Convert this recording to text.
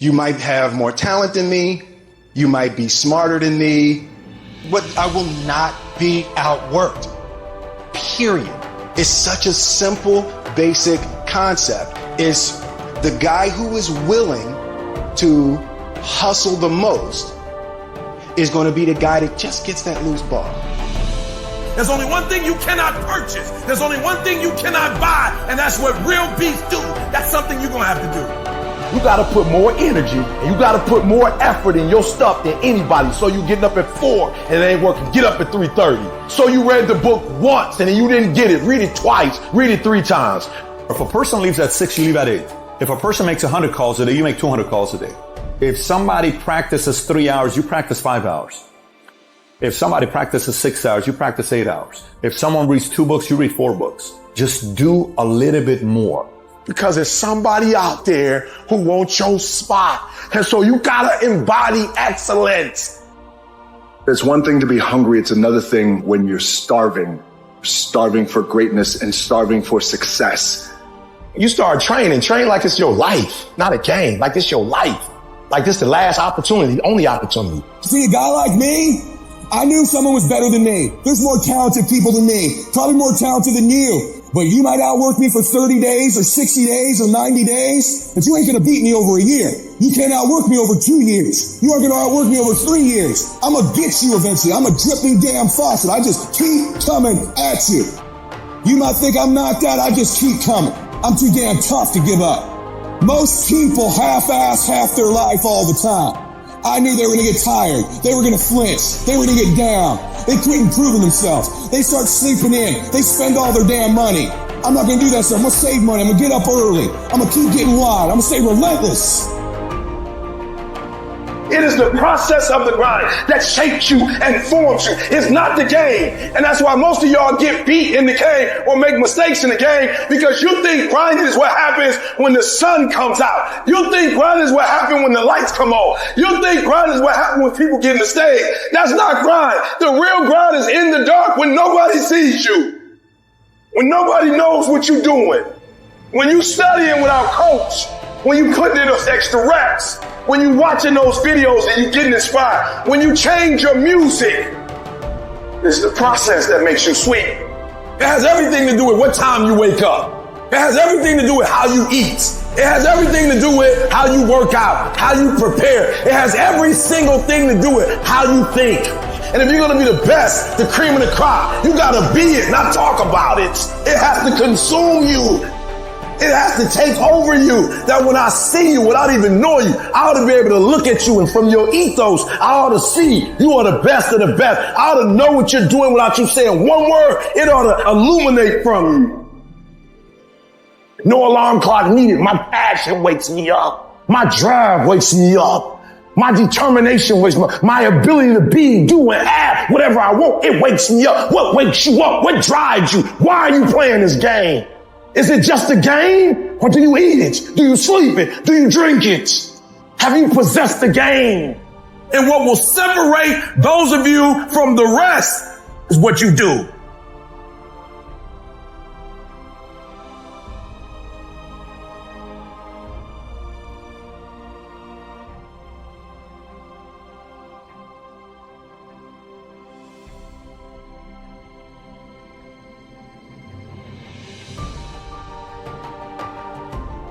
You might have more talent than me. You might be smarter than me, but I will not be outworked. Period. It's such a simple, basic concept. It's the guy who is willing to hustle the most is going to be the guy that just gets that loose ball. There's only one thing you cannot purchase. There's only one thing you cannot buy, and that's what real beef do. That's something you're going to have to do. You got to put more energy and you got to put more effort in your stuff than anybody. So you getting up at 4 and it ain't working. Get up at 3:30. So you read the book once and then you didn't get it. Read it twice. Read it 3 times. If a person leaves at 6, you leave at 8. If a person makes 100 calls a day, you make 200 calls a day. If somebody practices 3 hours, you practice 5 hours. If somebody practices 6 hours, you practice 8 hours. If someone reads 2 books, you read 4 books. Just do a little bit more. Because there's somebody out there who wants your spot. And so you gotta embody excellence. It's one thing to be hungry. It's another thing when you're starving for greatness and starving for success. You start training like it's your life, not a game, like it's your life. Like this the last opportunity, the only opportunity. See, a guy like me, I knew someone was better than me. There's more talented people than me, probably more talented than you. But you might outwork me for 30 days or 60 days or 90 days, but you ain't gonna beat me over a year. You can't outwork me over 2 years. You aren't gonna outwork me over 3 years. I'm gonna get you eventually. I'm a dripping damn faucet. I just keep coming at you. You might think I'm knocked out. I just keep coming. I'm too damn tough to give up. Most people half-ass half their life all the time. I knew they were going to get tired. They were going to flinch. They were going to get down. They quit improving themselves. They start sleeping in. They spend all their damn money. I'm not going to do that, so I'm going to save money. I'm going to get up early. I'm going to keep getting wild. I'm going to stay relentless. It is the process of the grind that shapes you and forms you. It's not the game. And that's why most of y'all get beat in the game or make mistakes in the game, because you think grinding is what happens when the sun comes out. You think grinding is what happens when the lights come on. You think grinding is what happens when people get in the stage. That's not grind. The real grind is in the dark when nobody sees you. When nobody knows what you're doing. When you studying without coach. When you putting in those extra reps. When you watching those videos and you getting inspired, when you change your music, it's the process that makes you sweet. It has everything to do with what time you wake up. It has everything to do with how you eat. It has everything to do with how you work out, how you prepare. It has every single thing to do with how you think. And if you're going to be the best, the cream of the crop, you got to be it, not talk about it. It has to consume you. It has to take over you, that when I see you without even knowing you, I ought to be able to look at you, and from your ethos, I ought to see you are the best of the best. I ought to know what you're doing without you saying one word. It ought to illuminate from you. No alarm clock needed. My passion wakes me up. My drive wakes me up. My determination wakes me up. My ability to be, do, and have whatever I want, it wakes me up. What wakes you up? What drives you? Why are you playing this game? Is it just a game, or do you eat it? Do you sleep it? Do you drink it? Have you possessed the game? And what will separate those of you from the rest is what you do.